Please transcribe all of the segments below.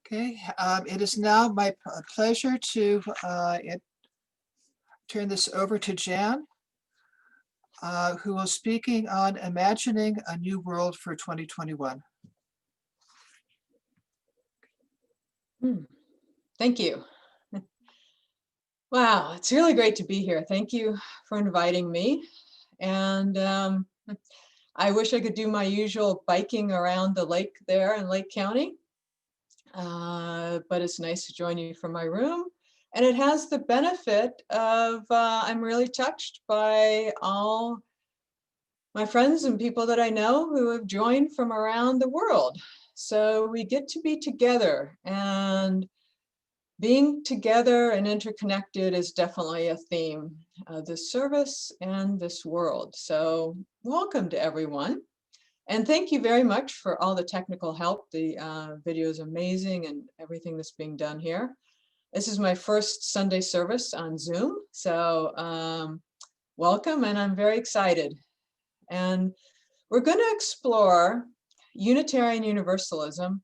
Okay, it is now my pleasure to turn this over to Jan, who will speaking on imagining a new world for 2021. Thank you. Wow, it's really great to be here. Thank you for inviting me. And I wish I could do my usual biking around the lake there in Lake County. But it's nice to join you from my room. And it has the benefit of I'm really touched by all my friends and people that I know who have joined from around the world. So we get to be together, and being together and interconnected is definitely a theme of this service and this world. So welcome to everyone. And thank you very much for all the technical help. The video is amazing and everything that's being done here. This is my first Sunday service on Zoom. So welcome, and I'm very excited. And we're going to explore Unitarian Universalism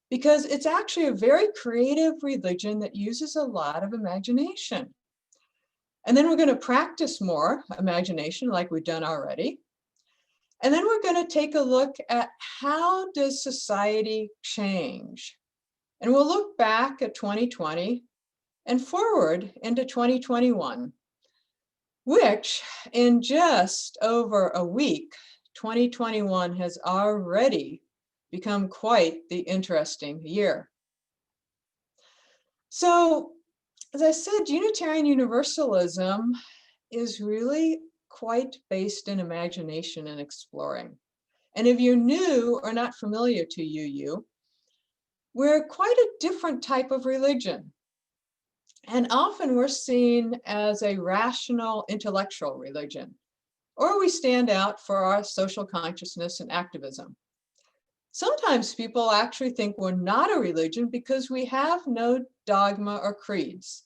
because it's actually a very creative religion that uses a lot of imagination. And then we're going to practice more imagination like we've done already. And then we're going to take a look at how does society change? And we'll look back at 2020 and forward into 2021, which in just over a week, 2021 has already become quite the interesting year. So, as I said, Unitarian Universalism is really quite based in imagination and exploring. And if you're new or not familiar to UU, we're quite a different type of religion. And often we're seen as a rational, intellectual religion, or we stand out for our social consciousness and activism. Sometimes people actually think we're not a religion because we have no dogma or creeds,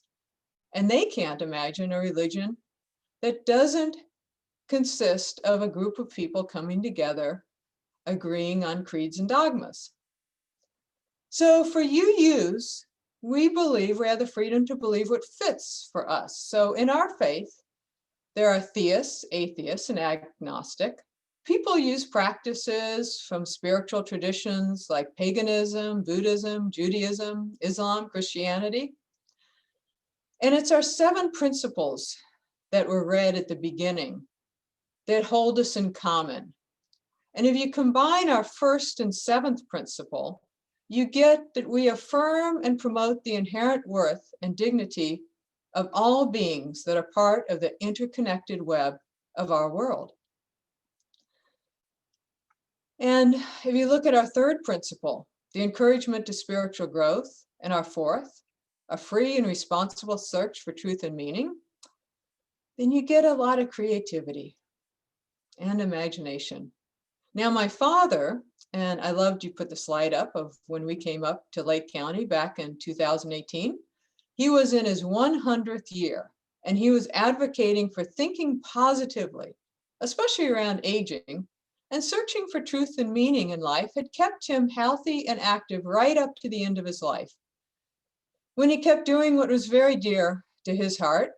and they can't imagine a religion that doesn't consist of a group of people coming together, agreeing on creeds and dogmas. So for UUs, we believe we have the freedom to believe what fits for us. So in our faith, there are theists, atheists, and agnostic. People use practices from spiritual traditions like paganism, Buddhism, Judaism, Islam, Christianity. And it's our 7 principles that were read at the beginning that hold us in common. And if you combine our 1st and 7th principle, you get that we affirm and promote the inherent worth and dignity of all beings that are part of the interconnected web of our world. And if you look at our 3rd principle, the encouragement to spiritual growth, and our 4th, a free and responsible search for truth and meaning, then you get a lot of creativity and imagination. Now, my father, and I loved you put the slide up of when we came up to Lake County back in 2018, he was in his 100th year, and he was advocating for thinking positively, especially around aging, and searching for truth and meaning in life had kept him healthy and active right up to the end of his life, when he kept doing what was very dear to his heart,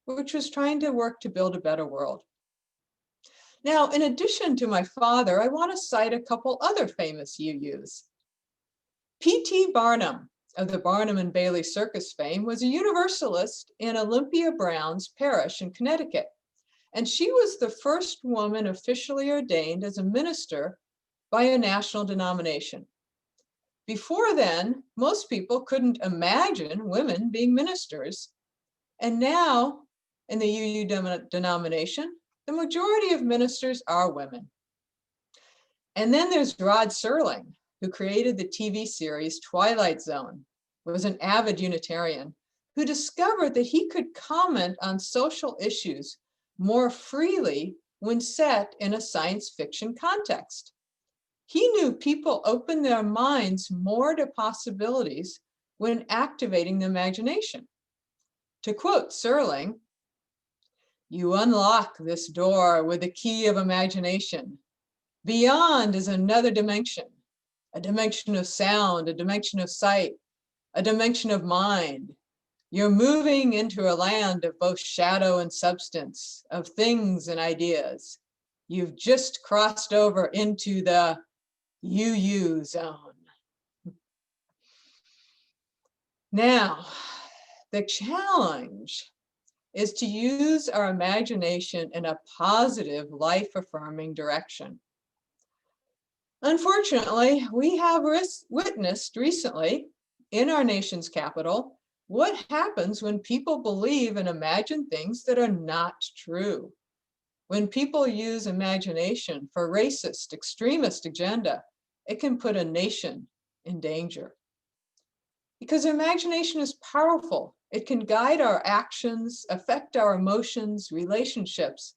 which was trying to work to build a better world. Now, in addition to my father, I want to cite a couple other famous UUs. P.T. Barnum of the Barnum and Bailey Circus fame was a Universalist in Olympia Brown's parish in Connecticut, and she was the first woman officially ordained as a minister by a national denomination. Before then, most people couldn't imagine women being ministers, and now in the UU denomination, the majority of ministers are women. And then there's Rod Serling, who created the TV series Twilight Zone, was an avid Unitarian who discovered that he could comment on social issues more freely when set in a science fiction context. He knew people open their minds more to possibilities when activating the imagination. To quote Serling, "You unlock this door with the key of imagination. Beyond is another dimension, a dimension of sound, a dimension of sight, a dimension of mind. You're moving into a land of both shadow and substance, of things and ideas. You've just crossed over into the UU zone. Now, the challenge is to use our imagination in a positive, life-affirming direction. Unfortunately, we have witnessed recently in our nation's capital what happens when people believe and imagine things that are not true. When people use imagination for racist, extremist agenda, it can put a nation in danger. Because imagination is powerful. It can guide our actions, affect our emotions, relationships,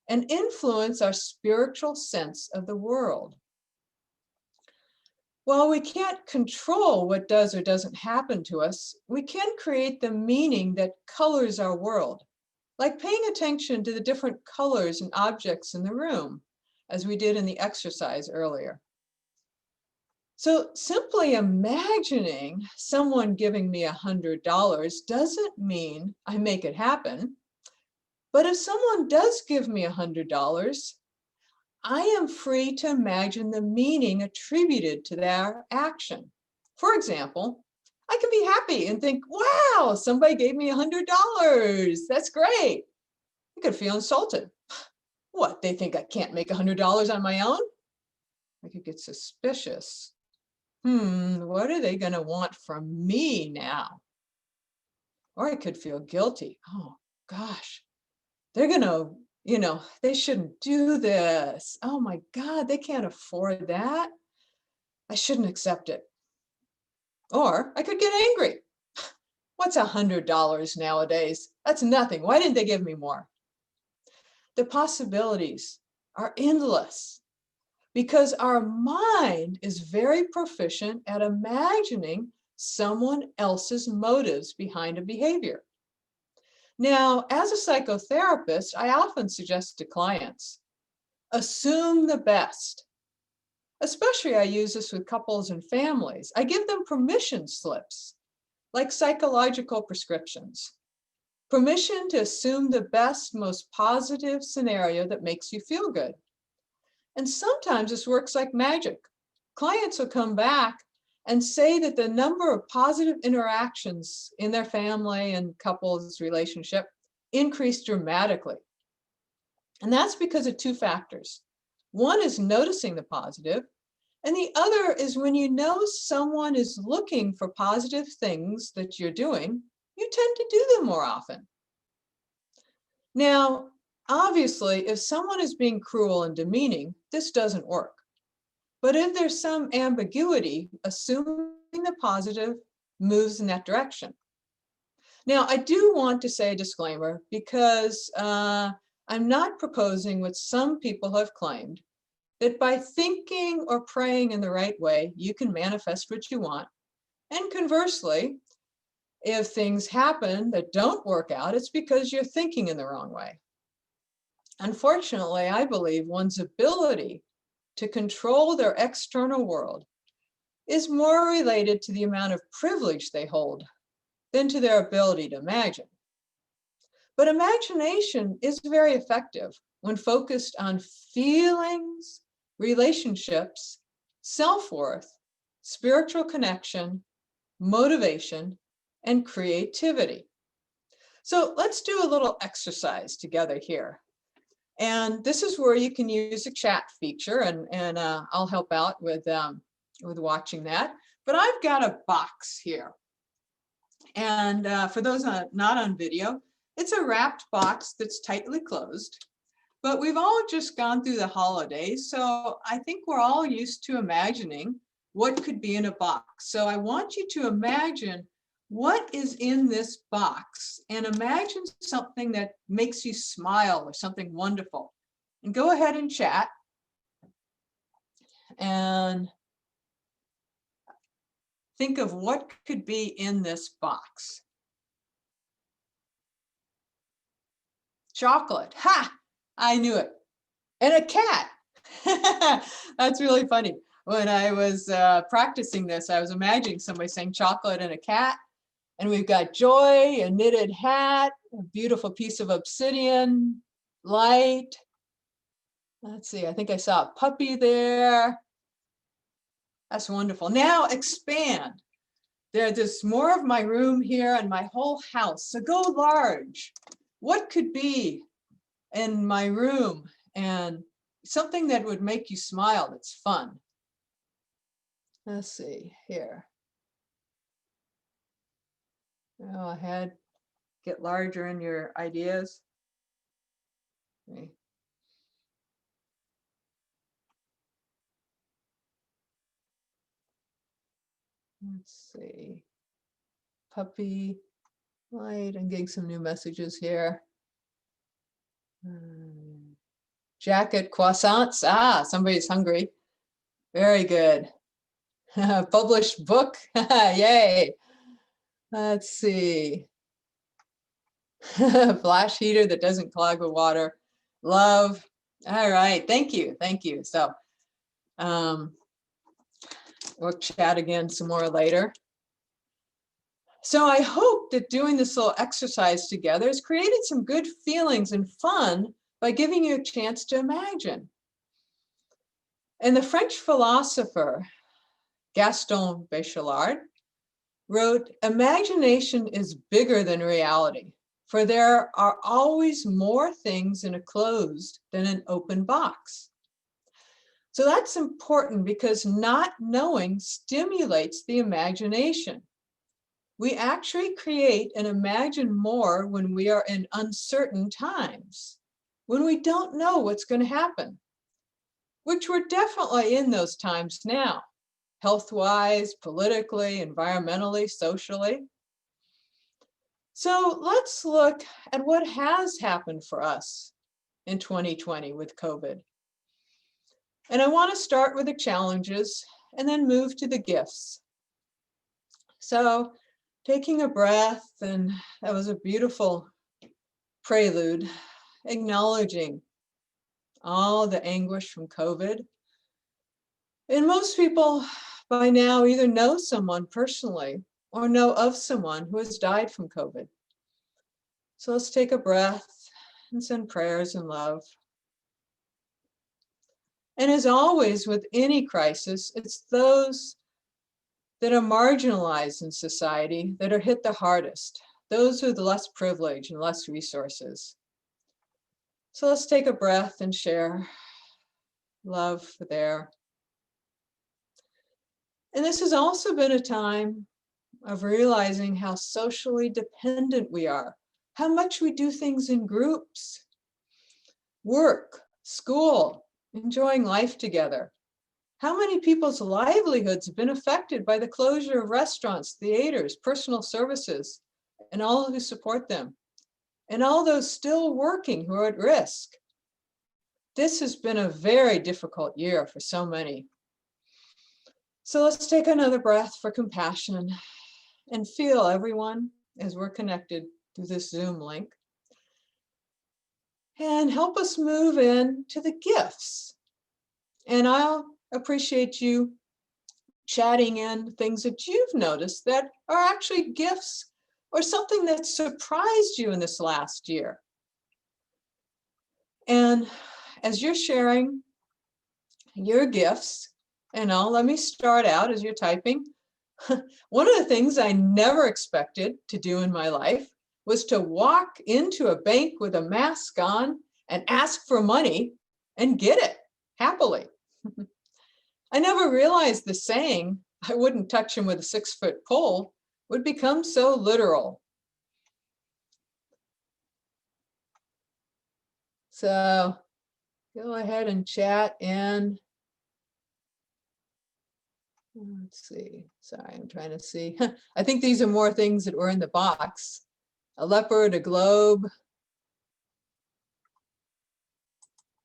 and influence our spiritual sense of the world. While we can't control what does or doesn't happen to us, we can create the meaning that colors our world, like paying attention to the different colors and objects in the room, as we did in the exercise earlier. So simply imagining someone giving me $100 doesn't mean I make it happen. But if someone does give me $100, I am free to imagine the meaning attributed to their action. For example, I can be happy and think, wow, somebody gave me $100. That's great. I could feel insulted. What, they think I can't make $100 on my own? I could get suspicious. What are they going to want from me now? Or I could feel guilty. Oh, gosh, they're going to, they shouldn't do this. Oh my God, they can't afford that. I shouldn't accept it. Or I could get angry. What's $100 nowadays? That's nothing. Why didn't they give me more? The possibilities are endless because our mind is very proficient at imagining someone else's motives behind a behavior. Now, as a psychotherapist, I often suggest to clients, assume the best. Especially I use this with couples and families. I give them permission slips, like psychological prescriptions. Permission to assume the best, most positive scenario that makes you feel good. And sometimes this works like magic. Clients will come back and say that the number of positive interactions in their family and couples relationship increased dramatically. And that's because of two factors. One is noticing the positive, and the other is when you know someone is looking for positive things that you're doing, you tend to do them more often. Now, obviously, if someone is being cruel and demeaning, this doesn't work. But if there's some ambiguity, assuming the positive moves in that direction. Now, I do want to say a disclaimer because I'm not proposing what some people have claimed, that by thinking or praying in the right way, you can manifest what you want. And conversely, if things happen that don't work out, it's because you're thinking in the wrong way. Unfortunately, I believe one's ability to control their external world is more related to the amount of privilege they hold than to their ability to imagine. But imagination is very effective when focused on feelings, relationships, self-worth, spiritual connection, motivation, and creativity. So let's do a little exercise together here. And this is where you can use the chat feature, and I'll help out with watching that. But I've got a box here. And for those not on video, it's a wrapped box that's tightly closed. But we've all just gone through the holidays, so I think we're all used to imagining what could be in a box. So I want you to imagine what is in this box and imagine something that makes you smile or something wonderful. And go ahead and chat. And think of what could be in this box. Chocolate. Ha! I knew it. And a cat. That's really funny. when I was practicing this, I was imagining somebody saying chocolate and a cat. And we've got joy, a knitted hat, a beautiful piece of obsidian, light. Let's see, I think I saw a puppy there. That's wonderful. Now expand. There's more of my room here and my whole house. So go large. What could be in my room? And something that would make you smile that's fun. Let's see here. Go ahead, get larger in your ideas. Okay. Let's see. Puppy, light. I'm getting some new messages here. Jacket, croissants. Ah, somebody's hungry. Very good. Published book. Yay. Let's see. Flash heater that doesn't clog with water. Love. All right. Thank you. Thank you. So we'll chat again some more later. So I hope that doing this little exercise together has created some good feelings and fun by giving you a chance to imagine. And the French philosopher Gaston Bachelard wrote, "Imagination is bigger than reality, for there are always more things in a closed than an open box." So that's important because not knowing stimulates the imagination. We actually create and imagine more when we are in uncertain times, when we don't know what's going to happen, which we're definitely in those times now, health-wise, politically, environmentally, socially. So let's look at what has happened for us in 2020 with COVID. And I want to start with the challenges and then move to the gifts. So taking a breath, and that was a beautiful prelude, acknowledging all the anguish from COVID. And most people by now either know someone personally or know of someone who has died from COVID. So let's take a breath and send prayers and love. And as always with any crisis, it's those that are marginalized in society that are hit the hardest, those with less privilege and less resources. So let's take a breath and share love there. And this has also been a time of realizing how socially dependent we are, how much we do things in groups, work, school, enjoying life together. How many people's livelihoods have been affected by the closure of restaurants, theaters, personal services, and all who support them, and all those still working who are at risk. This has been a very difficult year for so many. So let's take another breath for compassion and feel everyone as we're connected through this Zoom link. And help us move in to the gifts. And I'll appreciate you chatting in things that you've noticed that are actually gifts or something that surprised you in this last year. And as you're sharing your gifts, and let me start out as you're typing. One of the things I never expected to do in my life was to walk into a bank with a mask on and ask for money and get it happily. I never realized the saying, "I wouldn't touch him with a 6-foot pole," would become so literal. So go ahead and chat in. Let's see. Sorry, I'm trying to see. I think these are more things that were in the box. A leopard, a globe.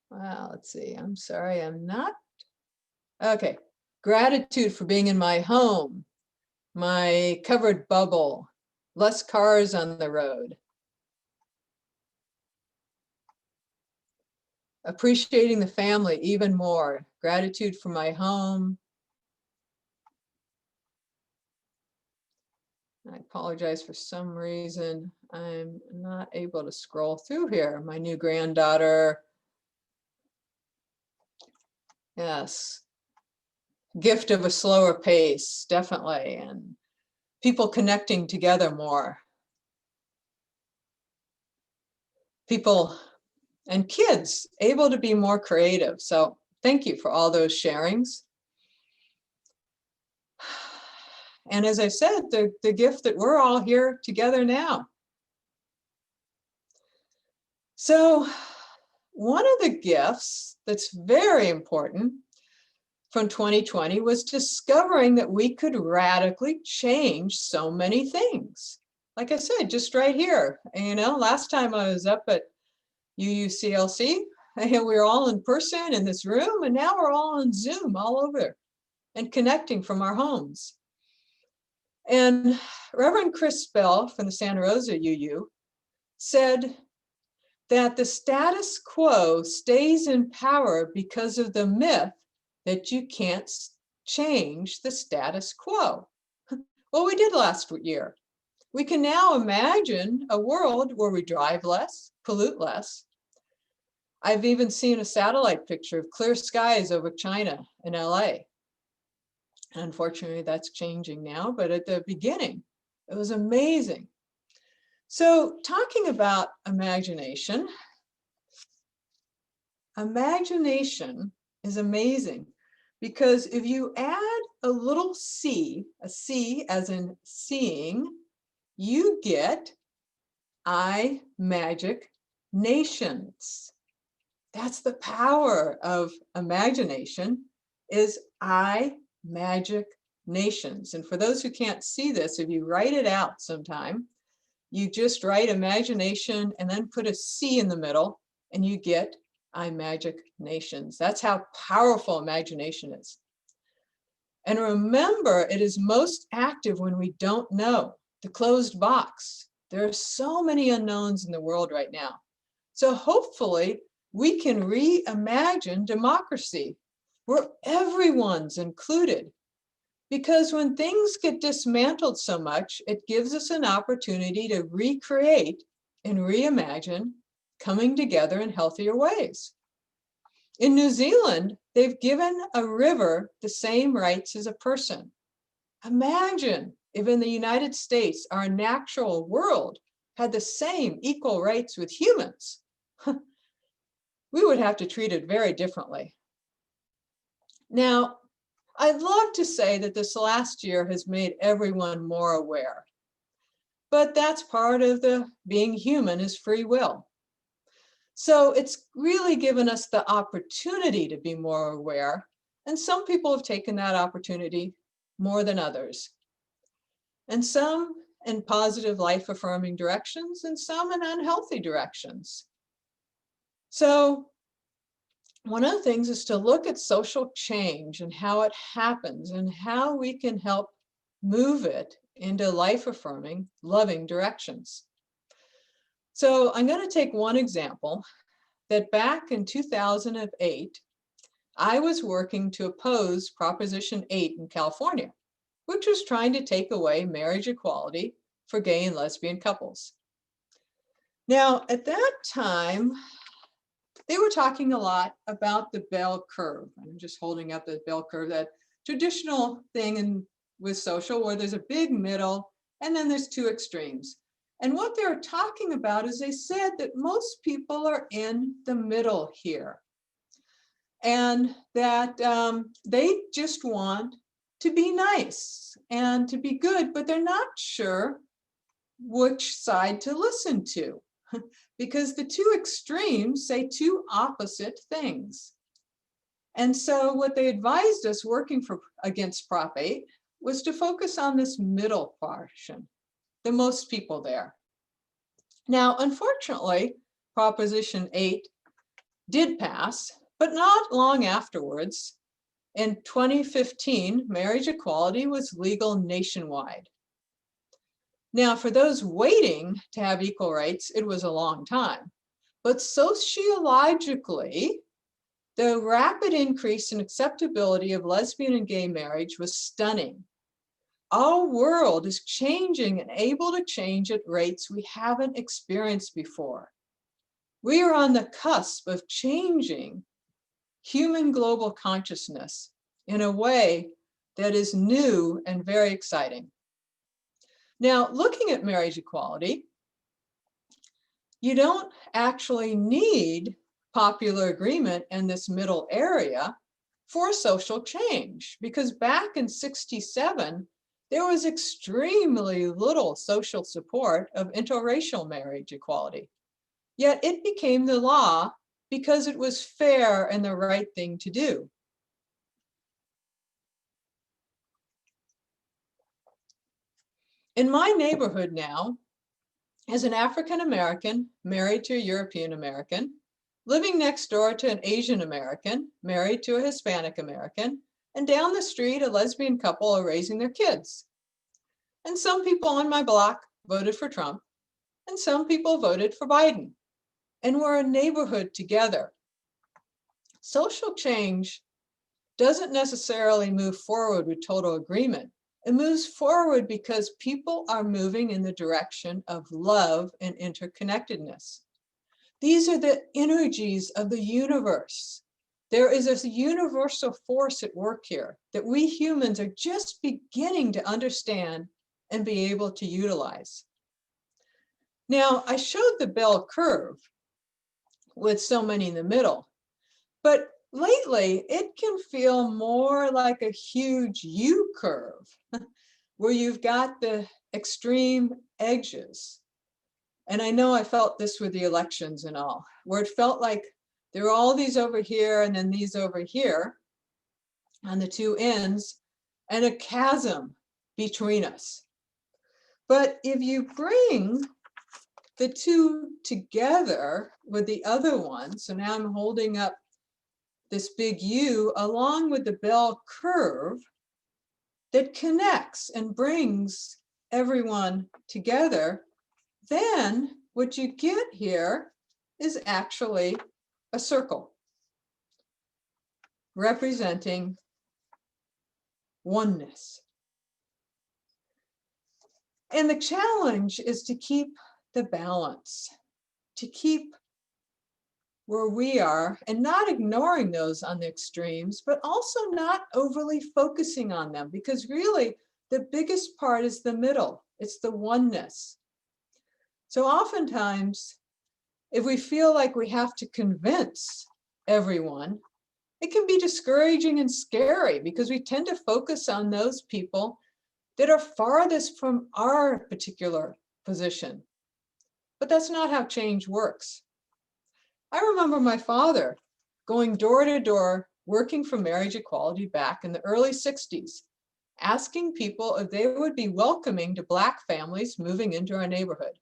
Wow, let's see. I'm sorry, I'm not. Okay. Gratitude for being in my home, my covered bubble, less cars on the road. Appreciating the family even more. Gratitude for my home, I apologize, for some reason I'm not able to scroll through here. My new granddaughter. Yes. Gift of a slower pace, definitely, and people connecting together more. People and kids able to be more creative. So thank you for all those sharings. And as I said, the gift that we're all here together now. So one of the gifts that's very important from 2020 was discovering that we could radically change so many things. Like I said, just right here, last time I was up at UUCLC, and we were all in person in this room, and now we're all on Zoom all over and connecting from our homes. And Reverend Chris Bell from the Santa Rosa UU said that the status quo stays in power because of the myth that you can't change the status quo. Well, we did last year. We can now imagine a world where we drive less, pollute less. I've even seen a satellite picture of clear skies over China and LA. Unfortunately, that's changing now, but at the beginning, it was amazing. So talking about imagination, imagination is amazing because if you add a little C, a C as in seeing, you get I magic nations. That's the power of imagination, is I magic nations. And for those who can't see this, if you write it out sometime, you just write imagination and then put a C in the middle and you get I magic nations. That's how powerful imagination is. And remember, it is most active when we don't know, the closed box. There are so many unknowns in the world right now. So hopefully we can reimagine democracy where everyone's included. Because when things get dismantled so much, it gives us an opportunity to recreate and reimagine coming together in healthier ways. In New Zealand, they've given a river the same rights as a person. Imagine if in the United States, our natural world had the same equal rights with humans. We would have to treat it very differently. Now, I'd love to say that this last year has made everyone more aware, but that's part of the being human is free will. So it's really given us the opportunity to be more aware, and some people have taken that opportunity more than others. And some in positive life-affirming directions and some in unhealthy directions. So one of the things is to look at social change and how it happens and how we can help move it into life-affirming, loving directions. So I'm going to take one example that back in 2008, I was working to oppose Proposition 8 in California, which was trying to take away marriage equality for gay and lesbian couples. Now, at that time, they were talking a lot about the bell curve. I'm just holding up the bell curve, that traditional thing with social where there's a big middle and then there's two extremes. And what they're talking about is they said that most people are in the middle here. And that they just want to be nice and to be good, but they're not sure which side to listen to. Because the two extremes say two opposite things. And so what they advised us working against Prop 8 was to focus on this middle portion, the most people there. Now, unfortunately, Proposition 8 did pass, but not long afterwards. In 2015, marriage equality was legal nationwide. Now, for those waiting to have equal rights, it was a long time. But sociologically, the rapid increase in acceptability of lesbian and gay marriage was stunning. our world is changing and able to change at rates we haven't experienced before. We are on the cusp of changing human global consciousness in a way that is new and very exciting. Now, looking at marriage equality, you don't actually need popular agreement in this middle area for social change, because back in '67, there was extremely little social support of interracial marriage equality. Yet it became the law because it was fair and the right thing to do. In my neighborhood now, as an African American married to a European American, living next door to an Asian American married to a Hispanic American, and down the street, a lesbian couple are raising their kids. And some people on my block voted for Trump, and some people voted for Biden. And we're a neighborhood together. Social change doesn't necessarily move forward with total agreement. It moves forward because people are moving in the direction of love and interconnectedness. These are the energies of the universe. There is a universal force at work here that we humans are just beginning to understand and be able to utilize. Now, I showed the bell curve with so many in the middle, but lately it can feel more like a huge U curve where you've got the extreme edges. And I know I felt this with the elections and all, where it felt like there were all these over here and then these over here on the two ends, and a chasm between us. But if you bring the two together with the other one, so now I'm holding up this big U along with the bell curve that connects and brings everyone together, then what you get here is actually a circle representing oneness. And the challenge is to keep the balance, to keep where we are and not ignoring those on the extremes, but also not overly focusing on them, because really the biggest part is the middle. It's the oneness. So oftentimes, if we feel like we have to convince everyone, it can be discouraging and scary because we tend to focus on those people that are farthest from our particular position. But that's not how change works. I remember my father going door to door, working for marriage equality back in the early '60s, asking people if they would be welcoming to Black families moving into our neighborhood.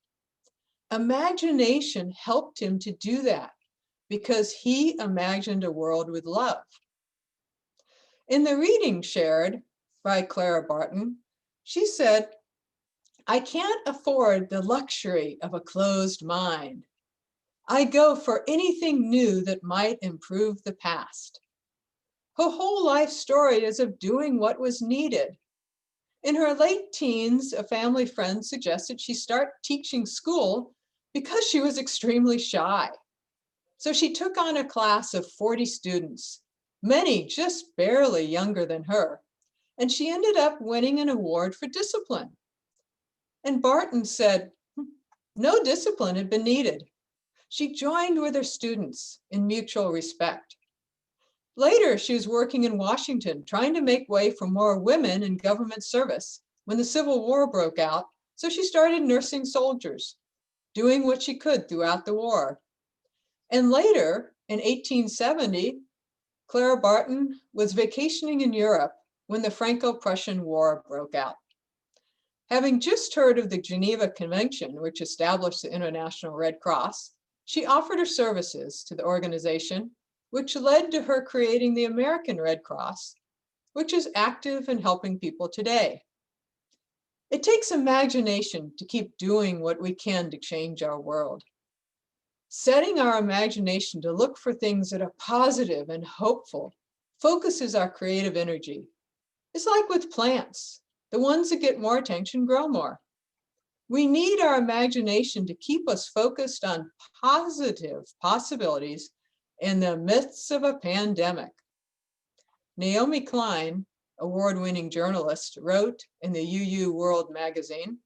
Imagination helped him to do that because he imagined a world with love. In the reading shared by Clara Barton, she said, "I can't afford the luxury of a closed mind. I go for anything new that might improve the past." Her whole life story is of doing what was needed. In her late teens, a family friend suggested she start teaching school because she was extremely shy. So she took on a class of 40 students, many just barely younger than her, and she ended up winning an award for discipline. And Barton said, no discipline had been needed. She joined with her students in mutual respect. Later, she was working in Washington, trying to make way for more women in government service when the Civil War broke out, so she started nursing soldiers, doing what she could throughout the war. And later, in 1870, Clara Barton was vacationing in Europe when the Franco-Prussian War broke out. Having just heard of the Geneva Convention, which established the International Red Cross, she offered her services to the organization, which led to her creating the American Red Cross, which is active in helping people today. It takes imagination to keep doing what we can to change our world. Setting our imagination to look for things that are positive and hopeful focuses our creative energy. It's like with plants. The ones that get more attention grow more. We need our imagination to keep us focused on positive possibilities in the midst of a pandemic. Naomi Klein, award-winning journalist, wrote in the UU World magazine,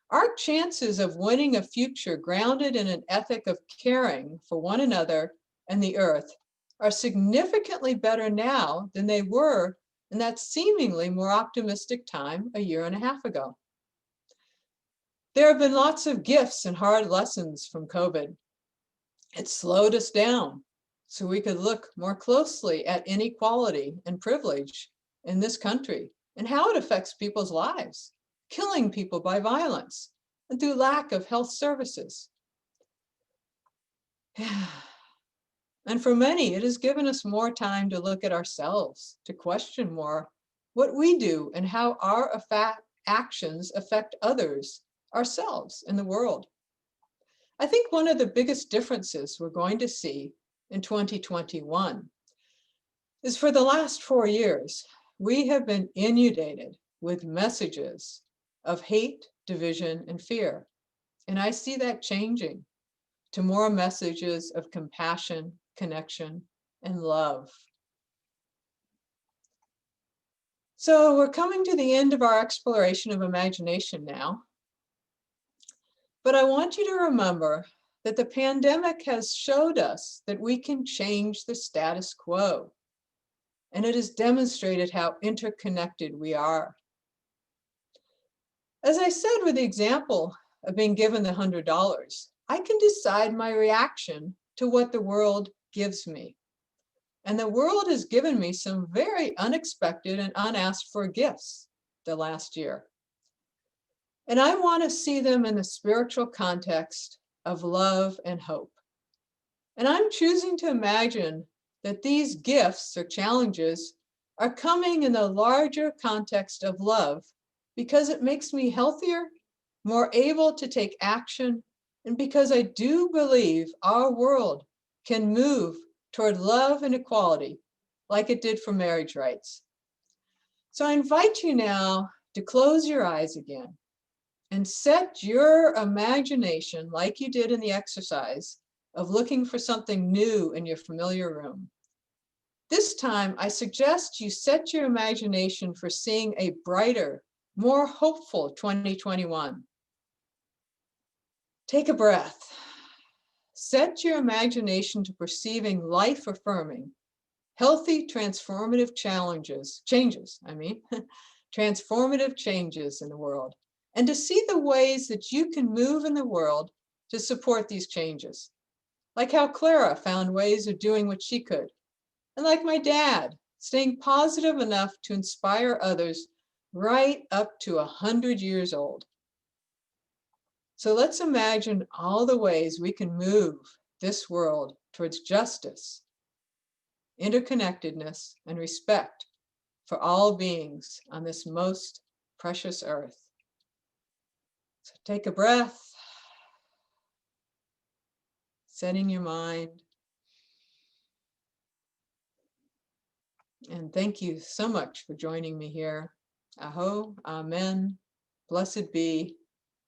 "Our chances of winning a future grounded in an ethic of caring for one another and the earth are significantly better now than they were in that seemingly more optimistic time a year and a half ago." There have been lots of gifts and hard lessons from COVID. It slowed us down so we could look more closely at inequality and privilege in this country and how it affects people's lives, killing people by violence and through lack of health services. And for many, it has given us more time to look at ourselves, to question more what we do and how our actions affect others, ourselves, and the world. I think one of the biggest differences we're going to see in 2021 is for the last 4 years, we have been inundated with messages of hate, division, and fear. And I see that changing to more messages of compassion, connection, and love. So we're coming to the end of our exploration of imagination now. But I want you to remember that the pandemic has showed us that we can change the status quo. And it has demonstrated how interconnected we are. As I said with the example of being given the $100, I can decide my reaction to what the world gives me. And the world has given me some very unexpected and unasked for gifts the last year. And I want to see them in the spiritual context of love and hope. And I'm choosing to imagine that these gifts or challenges are coming in the larger context of love because it makes me healthier, more able to take action, and because I do believe our world can move toward love and equality like it did for marriage rights. So I invite you now to close your eyes again and set your imagination, like you did in the exercise, of looking for something new in your familiar room. This time, I suggest you set your imagination for seeing a brighter, more hopeful 2021. Take a breath. Set your imagination to perceiving life-affirming, healthy, transformative changes, transformative changes in the world, and to see the ways that you can move in the world to support these changes. Like how Clara found ways of doing what she could. And like my dad, staying positive enough to inspire others right up to 100 years old. So let's imagine all the ways we can move this world towards justice, interconnectedness, and respect for all beings on this most precious earth. So take a breath, setting your mind. And thank you so much for joining me here. Aho, amen, blessed be,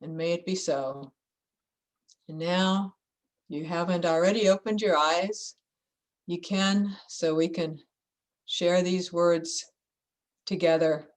and may it be so. And now, you haven't already opened your eyes, you can, so we can share these words together